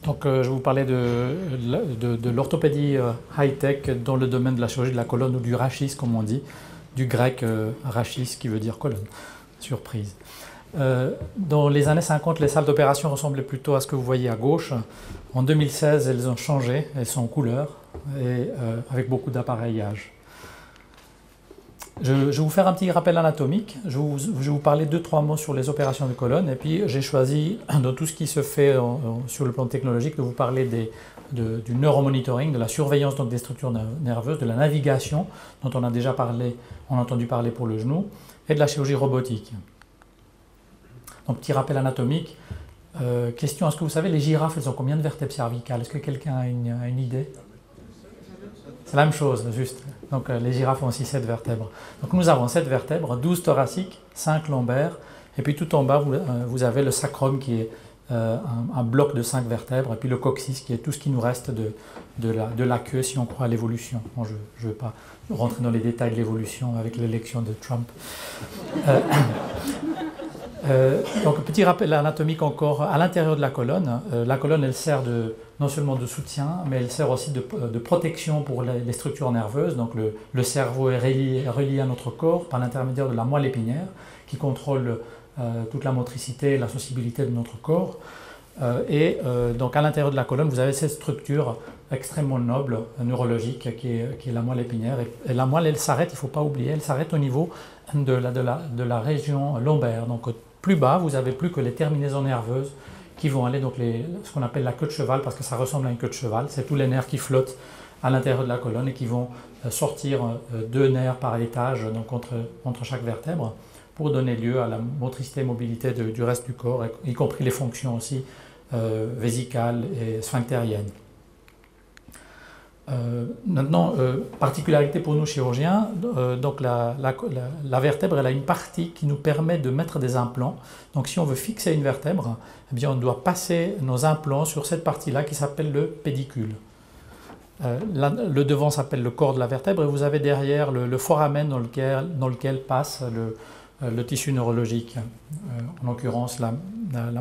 Donc, je vais vous parler de l'orthopédie high-tech dans le domaine de la chirurgie de la colonne ou du rachis, comme on dit, du grec rachis qui veut dire colonne. Surprise. Dans les années 50, les salles d'opération ressemblaient plutôt à ce que vous voyez à gauche. En 2016, elles ont changé, elles sont en couleur et avec beaucoup d'appareillage. Je vais vous faire un petit rappel anatomique. Je vais vous parler 2-3 mots sur les opérations de colonne et puis j'ai choisi, dans tout ce qui se fait sur le plan technologique, de vous parler du neuromonitoring, de la surveillance donc, des structures nerveuses, de la navigation dont on a déjà parlé, on a entendu parler pour le genou, et de la chirurgie robotique. Donc petit rappel anatomique. Question, est-ce que vous savez les girafes, elles ont combien de vertèbres cervicales? Est-ce que quelqu'un a une idée? C'est la même chose, juste. Donc les girafes ont aussi 7 vertèbres. Donc nous avons 7 vertèbres, 12 thoraciques, 5 lombaires, et puis tout en bas, vous avez le sacrum qui est un bloc de 5 vertèbres, et puis le coccyx qui est tout ce qui nous reste de la queue si on croit à l'évolution. Bon, je ne vais pas rentrer dans les détails de l'évolution avec l'élection de Trump. Donc petit rappel anatomique encore, à l'intérieur de la colonne. La colonne, elle sert non seulement de soutien, mais elle sert aussi de protection pour les structures nerveuses. Donc le cerveau est relié à notre corps par l'intermédiaire de la moelle épinière qui contrôle toute la motricité et la sensibilité de notre corps. Donc à l'intérieur de la colonne, vous avez cette structure extrêmement noble, neurologique, qui est la moelle épinière. Et la moelle, elle s'arrête, il ne faut pas oublier, elle s'arrête au niveau de la région lombaire. Donc plus bas, vous n'avez plus que les terminaisons nerveuses qui vont aller, donc ce qu'on appelle la queue de cheval, parce que ça ressemble à une queue de cheval. C'est tous les nerfs qui flottent à l'intérieur de la colonne et qui vont sortir 2 nerfs par étage, donc entre chaque vertèbre, pour donner lieu à la motricité et mobilité du reste du corps, y compris les fonctions aussi vésicales et sphinctériennes. Maintenant, particularité pour nous chirurgiens, donc la vertèbre, elle a une partie qui nous permet de mettre des implants. Donc si on veut fixer une vertèbre, eh bien, on doit passer nos implants sur cette partie-là qui s'appelle le pédicule. Le devant s'appelle le corps de la vertèbre et vous avez derrière le foramen dans lequel passe le tissu neurologique, en l'occurrence la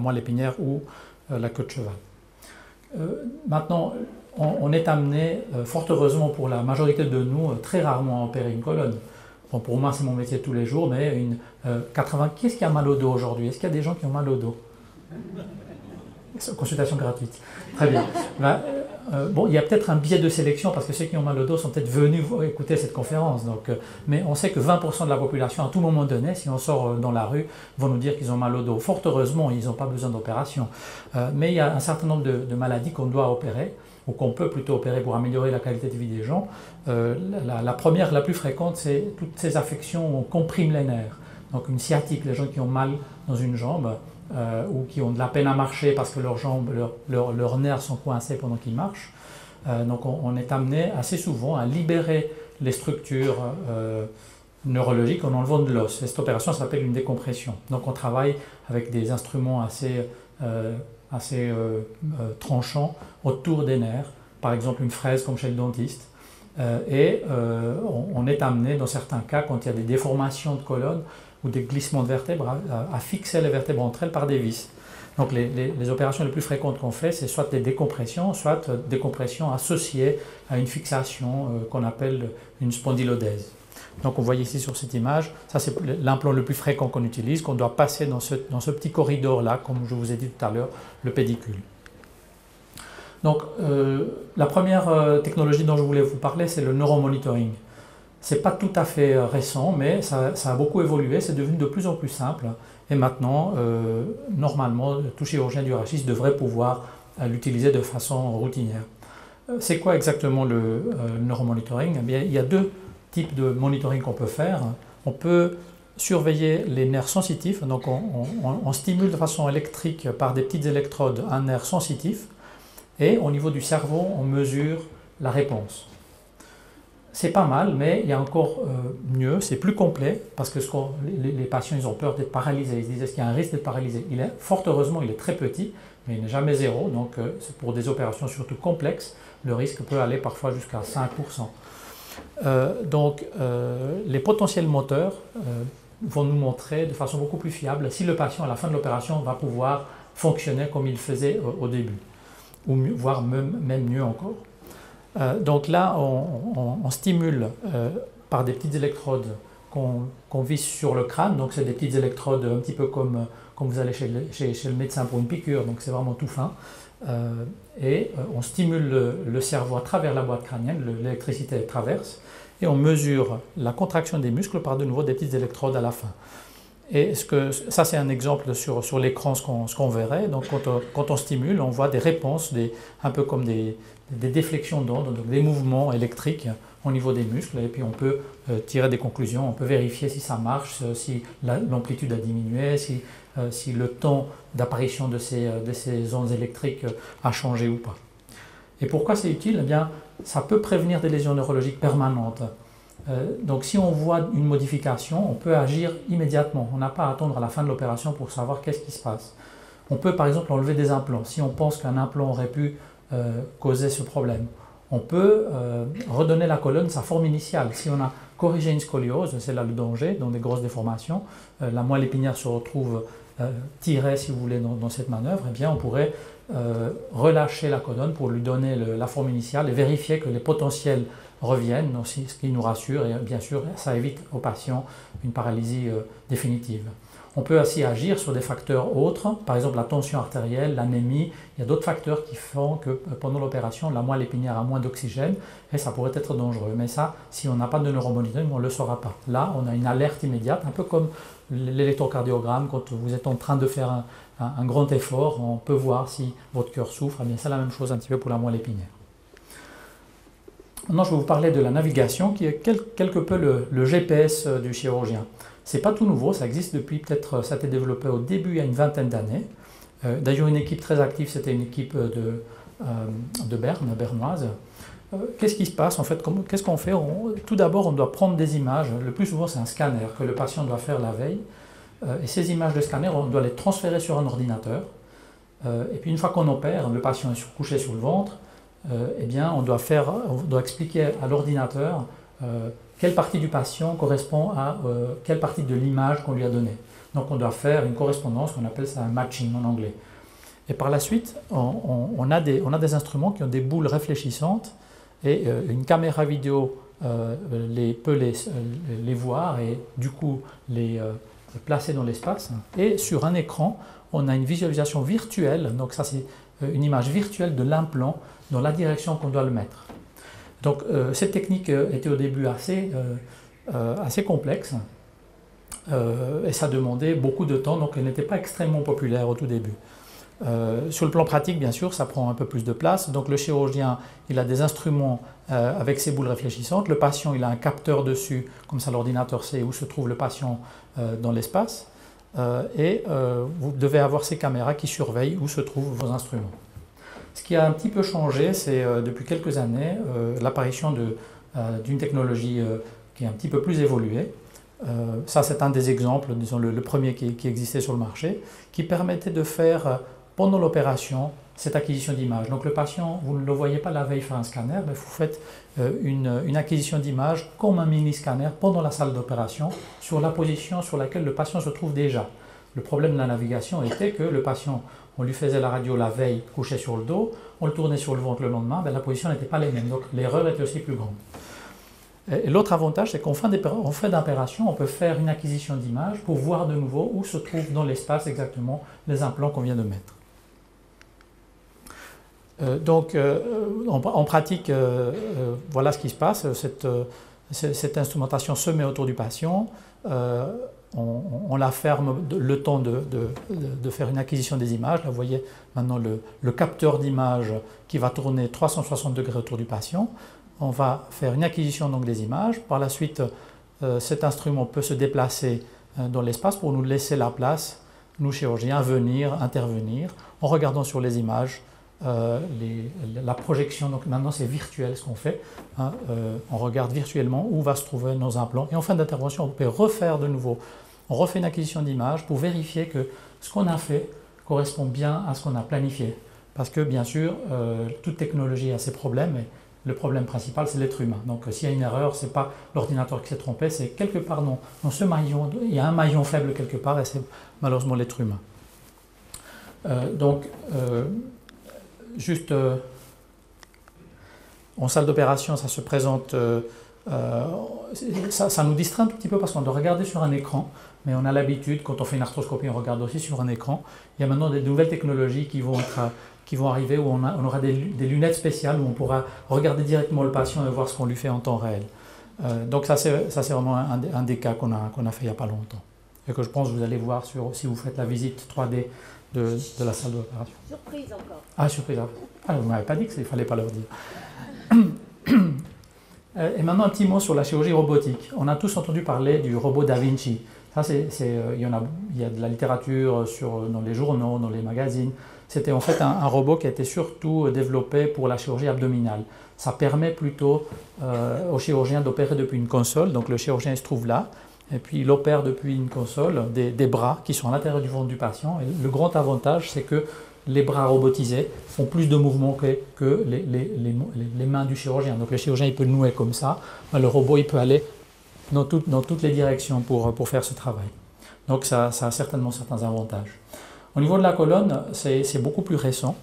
moelle épinière ou la queue de cheval. Maintenant, on est amené, fort heureusement pour la majorité de nous, très rarement à opérer une colonne. Bon, pour moi, c'est mon métier de tous les jours, mais qui est-ce qui a mal au dos aujourd'hui? Est-ce qu'il y a des gens qui ont mal au dos? Consultation gratuite. Très bien. Bon, il y a peut-être un biais de sélection parce que ceux qui ont mal au dos sont peut-être venus écouter cette conférence. Donc, mais on sait que 20% de la population, à tout moment donné, si on sort dans la rue, vont nous dire qu'ils ont mal au dos. Fort heureusement, ils n'ont pas besoin d'opération. Mais il y a un certain nombre de maladies qu'on doit opérer, ou qu'on peut plutôt opérer pour améliorer la qualité de vie des gens. La première, la plus fréquente, c'est toutes ces affections où on comprime les nerfs. Donc une sciatique, les gens qui ont mal dans une jambe, ou qui ont de la peine à marcher parce que leurs jambes, leurs nerfs sont coincés pendant qu'ils marchent. Donc on est amené assez souvent à libérer les structures neurologiques en enlevant de l'os. Et cette opération s'appelle une décompression. Donc on travaille avec des instruments assez tranchants autour des nerfs, par exemple une fraise comme chez le dentiste. On est amené, dans certains cas, quand il y a des déformations de colonne ou des glissements de vertèbres, à fixer les vertèbres entre elles par des vis. Donc les opérations les plus fréquentes qu'on fait, c'est soit des décompressions, soit des compressions associées à une fixation qu'on appelle une spondylodèse. Donc on voit ici sur cette image, ça c'est l'implant le plus fréquent qu'on utilise, qu'on doit passer dans ce petit corridor-là, comme je vous ai dit tout à l'heure, le pédicule. Donc la première technologie dont je voulais vous parler, c'est le neuromonitoring. Ce n'est pas tout à fait récent, mais ça a beaucoup évolué, c'est devenu de plus en plus simple. Et maintenant, normalement, tout chirurgien du rachis devrait pouvoir l'utiliser de façon routinière. C'est quoi exactement le neuromonitoring? Eh bien, il y a 2 types de monitoring qu'on peut faire. On peut surveiller les nerfs sensitifs, donc on stimule de façon électrique par des petites électrodes un nerf sensitif, et au niveau du cerveau, on mesure la réponse. C'est pas mal, mais il y a encore mieux, c'est plus complet, parce que les patients ils ont peur d'être paralysés. Ils se disent, est-ce qu'il y a un risque d'être paralysé? Fort heureusement, il est très petit, mais il n'est jamais zéro, donc c'est pour des opérations surtout complexes, le risque peut aller parfois jusqu'à 5%. Les potentiels moteurs vont nous montrer de façon beaucoup plus fiable si le patient, à la fin de l'opération, va pouvoir fonctionner comme il faisait au début. ou mieux, voire même mieux encore. Donc là, on stimule par des petites électrodes qu'on visse sur le crâne. Donc c'est des petites électrodes un petit peu comme vous allez chez le médecin pour une piqûre, donc c'est vraiment tout fin. On stimule le cerveau à travers la boîte crânienne, l'électricité traverse, et on mesure la contraction des muscles par de nouveau des petites électrodes à la fin. Et ça c'est un exemple sur l'écran, ce qu'on verrait. Donc quand on stimule, on voit des réponses, un peu comme des déflexions d'ondes, donc des mouvements électriques au niveau des muscles, et puis on peut tirer des conclusions, on peut vérifier si ça marche, si l'amplitude a diminué, si le temps d'apparition de ces ondes électriques a changé ou pas. Et pourquoi c'est utile? Eh bien, ça peut prévenir des lésions neurologiques permanentes. Donc si on voit une modification, on peut agir immédiatement. On n'a pas à attendre à la fin de l'opération pour savoir qu'est-ce qui se passe. On peut par exemple enlever des implants. Si on pense qu'un implant aurait pu causer ce problème, on peut redonner la colonne sa forme initiale. Si on a corrigé une scoliose, c'est là le danger, dans des grosses déformations, la moelle épinière se retrouve tirée, si vous voulez, dans cette manœuvre, eh bien on pourrait relâcher la colonne pour lui donner la forme initiale et vérifier que les potentiels reviennent, ce qui nous rassure, et bien sûr ça évite au patient une paralysie définitive. On peut aussi agir sur des facteurs autres, par exemple la tension artérielle, l'anémie. Il y a d'autres facteurs qui font que pendant l'opération, la moelle épinière a moins d'oxygène et ça pourrait être dangereux. Mais ça, si on n'a pas de neuromonitoring, on ne le saura pas. Là, on a une alerte immédiate, un peu comme l'électrocardiogramme. Quand vous êtes en train de faire un grand effort, on peut voir si votre cœur souffre. Eh bien, c'est la même chose un petit peu pour la moelle épinière. Maintenant, je vais vous parler de la navigation, qui est quelque peu le GPS du chirurgien. Ce n'est pas tout nouveau, ça existe depuis peut-être, ça a été développé au début il y a une vingtaine d'années. D'ailleurs, une équipe très active, c'était une équipe de Berne, bernoise. Qu'est-ce qui se passe en fait? Qu'est-ce qu'on fait? Tout d'abord, on doit prendre des images. Le plus souvent, c'est un scanner que le patient doit faire la veille. Et ces images de scanner, on doit les transférer sur un ordinateur. Et puis une fois qu'on opère, le patient est couché sur le ventre. Eh bien, on doit expliquer à l'ordinateur quelle partie du patient correspond à quelle partie de l'image qu'on lui a donnée. Donc on doit faire une correspondance, on appelle ça un matching en anglais. Et par la suite, on a des instruments qui ont des boules réfléchissantes et une caméra vidéo peut les voir et du coup les placer dans l'espace. Et sur un écran, on a une visualisation virtuelle, donc ça c'est une image virtuelle de l'implant dans la direction qu'on doit le mettre. Donc cette technique était au début assez complexe et ça demandait beaucoup de temps, donc elle n'était pas extrêmement populaire au tout début. Sur le plan pratique, bien sûr, ça prend un peu plus de place. Donc le chirurgien, il a des instruments avec ses boules réfléchissantes. Le patient, il a un capteur dessus, comme ça l'ordinateur sait où se trouve le patient dans l'espace. Vous devez avoir ces caméras qui surveillent où se trouvent vos instruments. Ce qui a un petit peu changé, c'est depuis quelques années l'apparition d'une technologie qui est un petit peu plus évoluée. Ça, c'est un des exemples, disons le premier qui existait sur le marché, qui permettait de faire, pendant l'opération, cette acquisition d'images. Donc le patient, vous ne le voyez pas la veille faire un scanner, mais vous faites une acquisition d'images comme un mini-scanner pendant la salle d'opération sur la position sur laquelle le patient se trouve déjà. Le problème de la navigation était que le patient, on lui faisait la radio la veille, couché sur le dos, on le tournait sur le ventre le lendemain, ben la position n'était pas la même, donc l'erreur était aussi plus grande. Et l'autre avantage, c'est qu'en fin d'opération, on peut faire une acquisition d'images pour voir de nouveau où se trouvent dans l'espace exactement les implants qu'on vient de mettre. En pratique, voilà ce qui se passe. Cette instrumentation se met autour du patient. On la ferme le temps de faire une acquisition des images. Là, vous voyez maintenant le capteur d'image qui va tourner 360 degrés autour du patient. On va faire une acquisition donc, des images. Par la suite, cet instrument peut se déplacer dans l'espace pour nous laisser la place, nous chirurgiens, venir intervenir en regardant sur les images la projection. Donc maintenant c'est virtuel ce qu'on fait. On regarde virtuellement où va se trouver nos implants. Et en fin d'intervention, on peut refaire de nouveau. On refait une acquisition d'images pour vérifier que ce qu'on a fait correspond bien à ce qu'on a planifié. Parce que bien sûr, toute technologie a ses problèmes. Et le problème principal, c'est l'être humain. Donc s'il y a une erreur, ce n'est pas l'ordinateur qui s'est trompé, c'est quelque part dans ce maillon, il y a un maillon faible quelque part et c'est malheureusement l'être humain. juste en salle d'opération, ça se présente, ça nous distrait un petit peu parce qu'on doit regarder sur un écran, mais on a l'habitude, quand on fait une arthroscopie, on regarde aussi sur un écran. Il y a maintenant des nouvelles technologies qui vont arriver où on aura des lunettes spéciales où on pourra regarder directement le patient et voir ce qu'on lui fait en temps réel. Donc ça c'est vraiment un des cas qu'on a fait il n'y a pas longtemps et que je pense que vous allez voir si vous faites la visite 3D de la salle d'opération. Surprise encore. Ah, surprise. Ah, vous ne m'avez pas dit qu'il ne fallait pas leur dire. Et maintenant un petit mot sur la chirurgie robotique. On a tous entendu parler du robot Da Vinci. Ça, il y a de la littérature dans les journaux, dans les magazines. C'était en fait un robot qui a été surtout développé pour la chirurgie abdominale. Ça permet plutôt au chirurgien d'opérer depuis une console. Donc le chirurgien il se trouve là, et puis il opère depuis une console des bras qui sont à l'intérieur du ventre du patient. Et le grand avantage, c'est que les bras robotisés font plus de mouvements que les mains du chirurgien. Donc le chirurgien il peut nouer comme ça, le robot il peut aller dans toutes les directions pour faire ce travail. Donc ça a certainement certains avantages. Au niveau de la colonne, c'est beaucoup plus récent.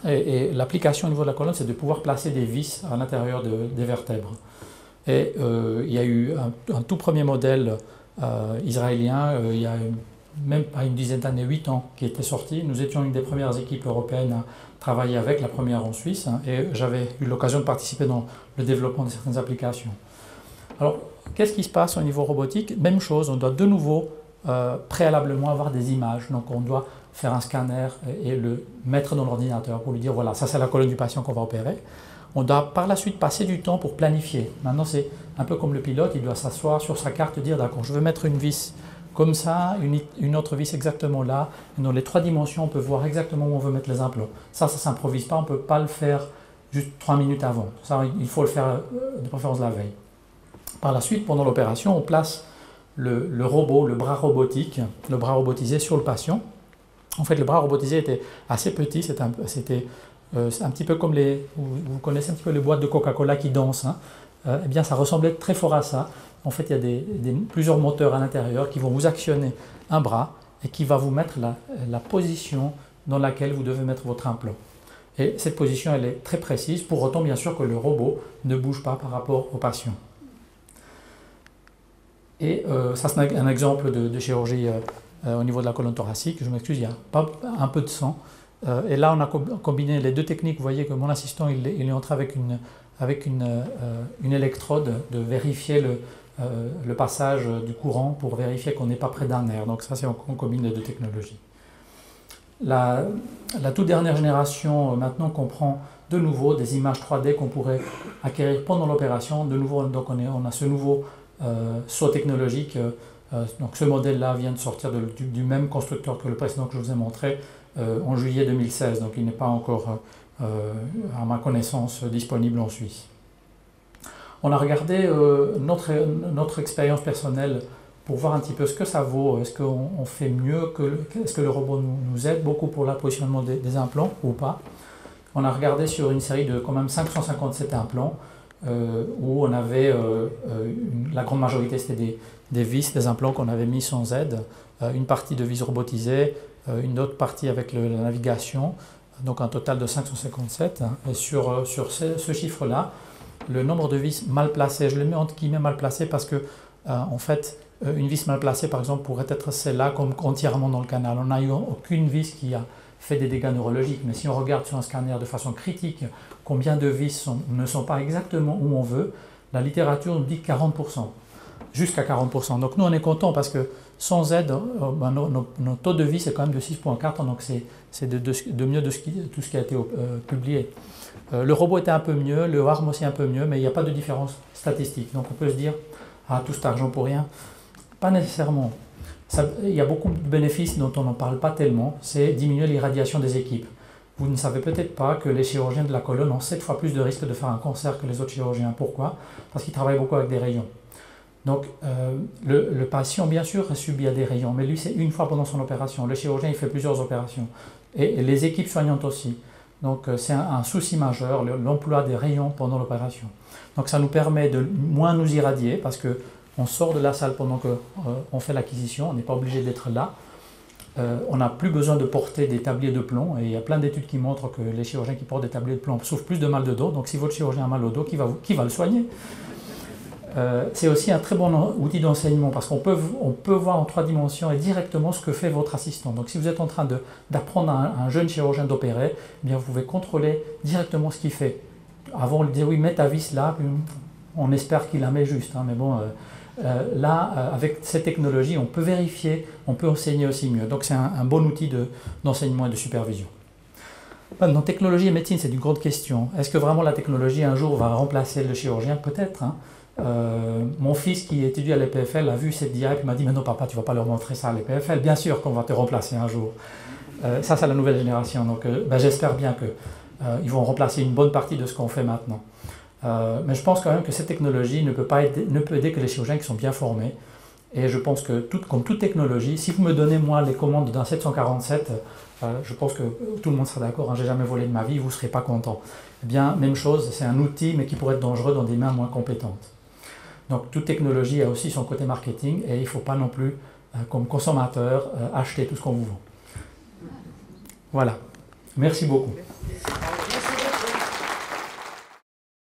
Et l'application au niveau de la colonne, c'est de pouvoir placer des vis à l'intérieur des vertèbres. Et il y a eu un tout premier modèle israélien, il y a même pas une dizaine d'années, 8 ans, qui était sorti. Nous étions une des premières équipes européennes à travailler avec, la première en Suisse, et j'avais eu l'occasion de participer dans le développement de certaines applications. Alors, qu'est-ce qui se passe au niveau robotique? Même chose, on doit de nouveau préalablement avoir des images. Donc on doit faire un scanner et le mettre dans l'ordinateur pour lui dire voilà, ça c'est la colonne du patient qu'on va opérer. On doit par la suite passer du temps pour planifier. Maintenant c'est un peu comme le pilote, il doit s'asseoir sur sa carte et dire d'accord, je veux mettre une vis comme ça, une autre vis exactement là. Et dans les 3 dimensions, on peut voir exactement où on veut mettre les implants. Ça ne s'improvise pas, on ne peut pas le faire juste 3 minutes avant. Ça, il faut le faire de préférence la veille. Par la suite, pendant l'opération, on place le robot, le bras robotique, le bras robotisé sur le patient. En fait, le bras robotisé était assez petit, c'était un petit peu comme vous connaissez un petit peu les boîtes de Coca-Cola qui dansent. Hein. Eh bien, ça ressemblait très fort à ça. En fait, il y a plusieurs moteurs à l'intérieur qui vont vous actionner un bras et qui va vous mettre la position dans laquelle vous devez mettre votre implant. Et cette position, elle est très précise, pour autant, bien sûr, que le robot ne bouge pas par rapport au patient. Et ça, c'est un exemple de chirurgie au niveau de la colonne thoracique. Je m'excuse, il y a un peu de sang. Et là, on a combiné les 2 techniques. Vous voyez que mon assistant, il est entré avec une électrode de vérifier le passage du courant pour vérifier qu'on n'est pas près d'un nerf. Donc ça, on combine les 2 technologies. La toute dernière génération maintenant comprend de nouveau des images 3D qu'on pourrait acquérir pendant l'opération. De nouveau, donc on a ce nouveau saut technologique. Donc ce modèle-là vient de sortir du même constructeur que le précédent que je vous ai montré en juillet 2016. Donc il n'est pas encore, à ma connaissance, disponible en Suisse. On a regardé notre expérience personnelle pour voir un petit peu ce que ça vaut. Est-ce qu'on fait mieux est-ce que le robot nous aide beaucoup pour le positionnement des implants ou pas? On a regardé sur une série de quand même 557 implants où on avait la grande majorité c'était des vis, des implants qu'on avait mis sans aide, une partie de vis robotisée, une autre partie avec la navigation, donc un total de 557. Et sur ce chiffre-là, le nombre de vis mal placées, je le mets entre guillemets mal placées parce que en fait une vis mal placée par exemple pourrait être celle-là comme entièrement dans le canal. On n'a eu aucune vis qui a fait des dégâts neurologiques, mais si on regarde sur un scanner de façon critique combien de vis ne sont pas exactement où on veut, la littérature nous dit 40%, jusqu'à 40%. Donc nous on est content parce que sans aide, nos taux de vis c'est quand même de 6,4, donc c'est de mieux de tout ce qui a été publié. Le robot était un peu mieux, le arm aussi un peu mieux, mais il n'y a pas de différence statistique. Donc on peut se dire, ah tout cet argent pour rien. Pas nécessairement. Il y a beaucoup de bénéfices dont on n'en parle pas tellement, c'est diminuer l'irradiation des équipes. Vous ne savez peut-être pas que les chirurgiens de la colonne ont 7 fois plus de risque de faire un cancer que les autres chirurgiens. Pourquoi? Parce qu'ils travaillent beaucoup avec des rayons. Donc le patient, bien sûr, subit à des rayons, mais lui, c'est une fois pendant son opération. Le chirurgien, il fait plusieurs opérations. Et les équipes soignantes aussi. Donc c'est un souci majeur, l'emploi des rayons pendant l'opération. Donc ça nous permet de moins nous irradier, parce qu'on sort de la salle pendant qu'on fait l'acquisition, on n'est pas obligé d'être là. on n'a plus besoin de porter des tabliers de plomb, et il y a plein d'études qui montrent que les chirurgiens qui portent des tabliers de plomb souffrent plus de mal de dos. Donc si votre chirurgien a mal au dos, qui va le soigner? C'est aussi un très bon outil d'enseignement parce qu'on peut voir en 3 dimensions et directement ce que fait votre assistant. Donc si vous êtes en train d'apprendre à un jeune chirurgien d'opérer, eh bien vous pouvez contrôler directement ce qu'il fait. Avant, on lui disait oui, mets ta vis là, puis on espère qu'il la met juste. Hein, mais bon, là, avec cette technologie, on peut vérifier, on peut enseigner aussi mieux. Donc c'est un bon outil d'enseignement et de supervision. Maintenant, technologie et médecine, c'est une grande question. Est-ce que vraiment la technologie un jour va remplacer le chirurgien? Peut-être. Hein. Mon fils qui étudie à l'EPFL a vu cette dia et m'a dit mais non papa, tu ne vas pas leur montrer ça à l'EPFL, bien sûr qu'on va te remplacer un jour. Ça c'est la nouvelle génération, donc j'espère bien qu'ils vont remplacer une bonne partie de ce qu'on fait maintenant. Mais je pense quand même que cette technologie ne peut aider que les chirurgiens qui sont bien formés, et je pense que comme toute technologie, si vous me donnez moi les commandes d'un 747, je pense que tout le monde sera d'accord, hein, j'ai jamais volé de ma vie, vous ne serez pas content. Eh bien, même chose, c'est un outil mais qui pourrait être dangereux dans des mains moins compétentes. Donc toute technologie a aussi son côté marketing et il ne faut pas non plus, comme consommateur, acheter tout ce qu'on vous vend. Voilà. Merci beaucoup.